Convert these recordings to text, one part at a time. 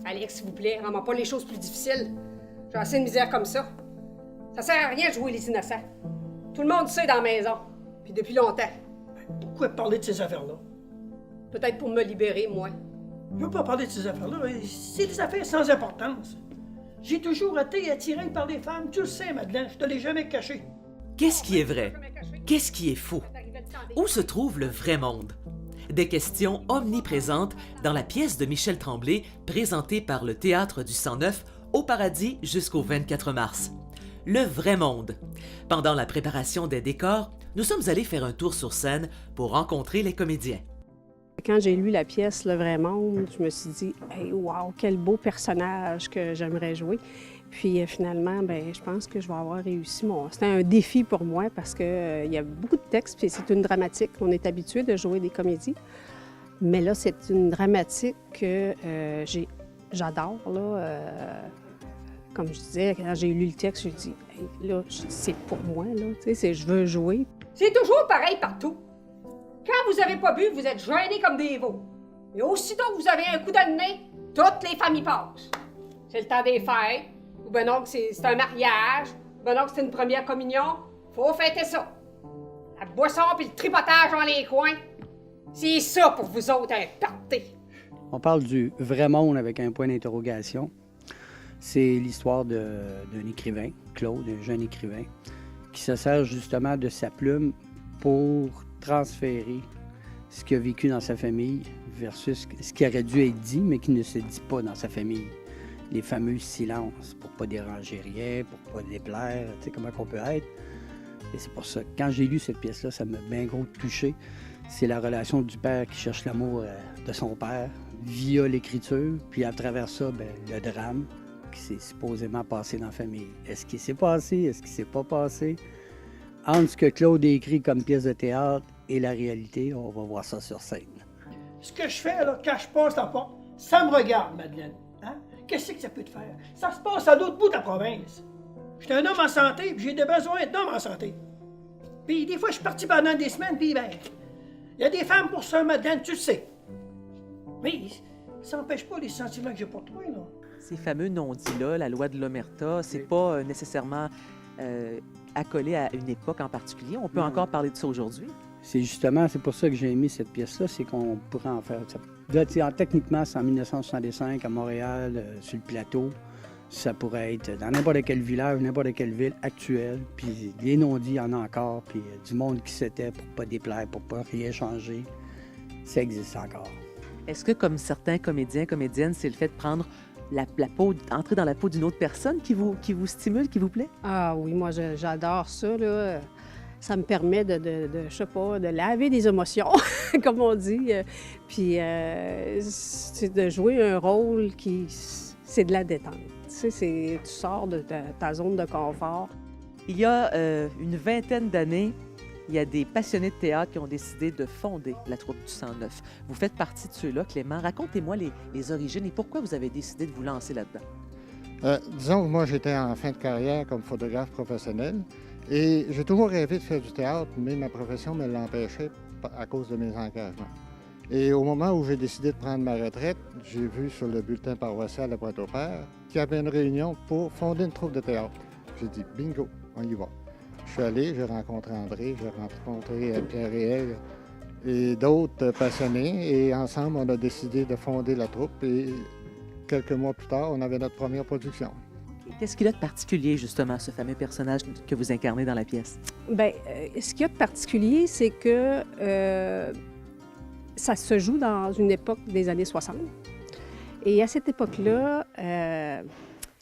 Alex, s'il vous plaît, rends-moi pas les choses plus difficiles. J'ai assez de misère comme ça. Ça sert à rien de jouer les innocents. Tout le monde sait dans la maison. Puis depuis longtemps. Pourquoi parler de ces affaires-là? Peut-être pour me libérer, moi. Je veux pas parler de ces affaires-là. C'est des affaires sans importance. J'ai toujours été attiré par les femmes. Tu le sais, Madeleine, je te l'ai jamais caché. Qu'est-ce qui est vrai? Qu'est-ce qui est faux? Où se trouve le vrai monde? Des questions omniprésentes dans la pièce de Michel Tremblay présentée par le Théâtre du 109 au Paradis jusqu'au 24 mars. Le vrai monde. Pendant la préparation des décors, nous sommes allés faire un tour sur scène pour rencontrer les comédiens. Quand j'ai lu la pièce Le vrai monde, je me suis dit « Hey, wow, quel beau personnage que j'aimerais jouer ». Puis finalement, ben, je pense que je vais avoir réussi. C'était un défi pour moi parce qu'il y a beaucoup de textes, puis c'est une dramatique. On est habitué de jouer des comédies. Mais là, c'est une dramatique que j'adore. Comme je disais, quand j'ai lu le texte, j'ai dit hey, là, c'est pour moi, là. Je veux jouer. C'est toujours pareil partout. Quand vous avez pas bu, vous êtes gênés comme des veaux. Et aussitôt que vous avez un coup dans le nez, toutes les familles passent. C'est le temps des fêtes. Ou ben non, que c'est un mariage, ou ben non, que c'est une première communion. Faut fêter ça. La boisson puis le tripotage dans les coins, c'est ça pour vous autres, un party. On parle du vrai monde avec un point d'interrogation. C'est l'histoire d'un écrivain, Claude, un jeune écrivain, qui se sert justement de sa plume pour transférer ce qu'il a vécu dans sa famille versus ce qui aurait dû être dit, mais qui ne se dit pas dans sa famille. Les fameux silences, pour pas déranger rien, pour pas déplaire, tu sais comment on peut être. Et c'est pour ça que quand j'ai lu cette pièce-là, ça m'a bien gros touché. C'est la relation du père qui cherche l'amour de son père via l'écriture, puis à travers ça, bien, le drame qui s'est supposément passé dans la famille. Est-ce qu'il s'est passé? Est-ce qu'il s'est pas passé? Entre ce que Claude a écrit comme pièce de théâtre et la réalité, on va voir ça sur scène. Ce que je fais, là, quand je passe la porte, ça me regarde, Madeleine. Hein? Qu'est-ce que ça peut te faire? Ça se passe à l'autre bout de la province. Je suis un homme en santé, puis j'ai des besoins d'homme en santé. Puis des fois, je suis parti pendant des semaines, puis ben, il y a des femmes pour ça, Madeleine, tu le sais. Mais ça n'empêche pas les sentiments que j'ai pour toi, là. Ces fameux non-dits-là, la loi de l'omerta, c'est pas nécessairement accolé à une époque en particulier. On peut encore parler de ça aujourd'hui. C'est justement, c'est pour ça que j'ai aimé cette pièce-là, c'est qu'on pourrait en faire. Là, techniquement, c'est en 1965 à Montréal, sur le plateau. Ça pourrait être dans n'importe quel village, n'importe quelle ville actuelle. Puis les non-dits, il y en a encore. Puis du monde qui s'était pour pas déplaire, pour pas rien changer. Ça existe encore. Est-ce que, comme certains comédiens, comédiennes, c'est le fait de prendre la peau, entrer dans la peau d'une autre personne qui vous stimule, qui vous plaît? Ah oui, moi, j'adore ça, là. Ça me permet je sais pas, de laver des émotions, comme on dit. Puis, c'est de jouer un rôle c'est de la détente. Tu sais, tu sors de ta zone de confort. Il y a une vingtaine d'années, il y a des passionnés de théâtre qui ont décidé de fonder la troupe du 109. Vous faites partie de ceux-là, Clément. Racontez-moi les origines et pourquoi vous avez décidé de vous lancer là-dedans. Disons que moi, j'étais en fin de carrière comme photographe professionnel et j'ai toujours rêvé de faire du théâtre, mais ma profession me l'empêchait à cause de mes engagements. Et au moment où j'ai décidé de prendre ma retraite, j'ai vu sur le bulletin paroissial à Pointe-au-Père qu'il y avait une réunion pour fonder une troupe de théâtre. J'ai dit « bingo, on y va ». Je suis allé, j'ai rencontré André, j'ai rencontré Pierre Réel et d'autres passionnés. Et ensemble, on a décidé de fonder la troupe. Et quelques mois plus tard, on avait notre première production. Qu'est-ce qu'il a de particulier, justement, ce fameux personnage que vous incarnez dans la pièce? Bien, ce qu'il y a de particulier, c'est que ça se joue dans une époque des années 60. Et à cette époque-là,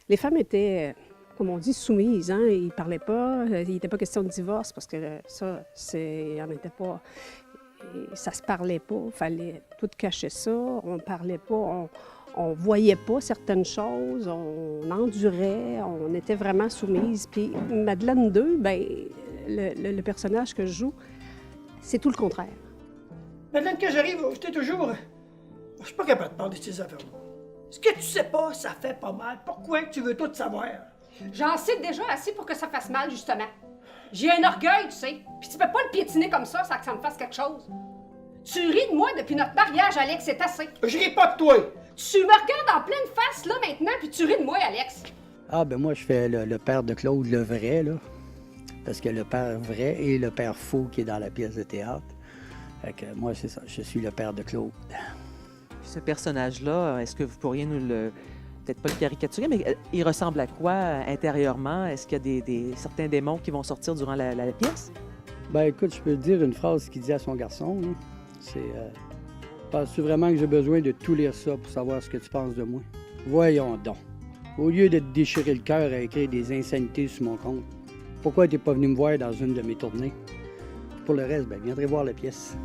les femmes étaient, comme on dit, soumises. Hein? Ils ne parlaient pas, il n'était pas question de divorce parce que ça, il n'y en était pas. Ça ne se parlait pas, il fallait tout cacher ça, on ne parlait pas, on ne voyait pas certaines choses, on endurait, on était vraiment soumises. Puis Madeleine 2, bien, le personnage que je joue, c'est tout le contraire. Madeleine, quand j'arrive, j'étais toujours... Je suis pas capable de parler de ces affaires-là. Ce que tu sais pas, ça fait pas mal. Pourquoi tu veux tout savoir? J'en sais déjà assez pour que ça fasse mal, justement. J'ai un orgueil, tu sais. Puis peux pas le piétiner comme ça que ça me fasse quelque chose. Tu ris de moi depuis notre mariage, Alex, c'est assez. Je ris pas de toi. Tu me regardes en pleine face, là, maintenant, puis tu ris de moi, Alex. Ah, ben moi, je fais le père de Claude, le vrai, là. Parce que le père vrai et le père faux qui est dans la pièce de théâtre. Fait que moi, c'est ça, je suis le père de Claude. Ce personnage-là, est-ce que vous pourriez nous le... Peut-être pas le caricaturer, mais il ressemble à quoi intérieurement? Est-ce qu'il y a certains démons qui vont sortir durant la pièce? Ben écoute, je peux te dire une phrase qu'il dit à son garçon, là. C'est penses-tu vraiment que j'ai besoin de tout lire ça pour savoir ce que tu penses de moi? Voyons donc. Au lieu de te déchirer le cœur à écrire des insanités sur mon compte, pourquoi t'es pas venu me voir dans une de mes tournées? Pour le reste, ben viendrez voir la pièce.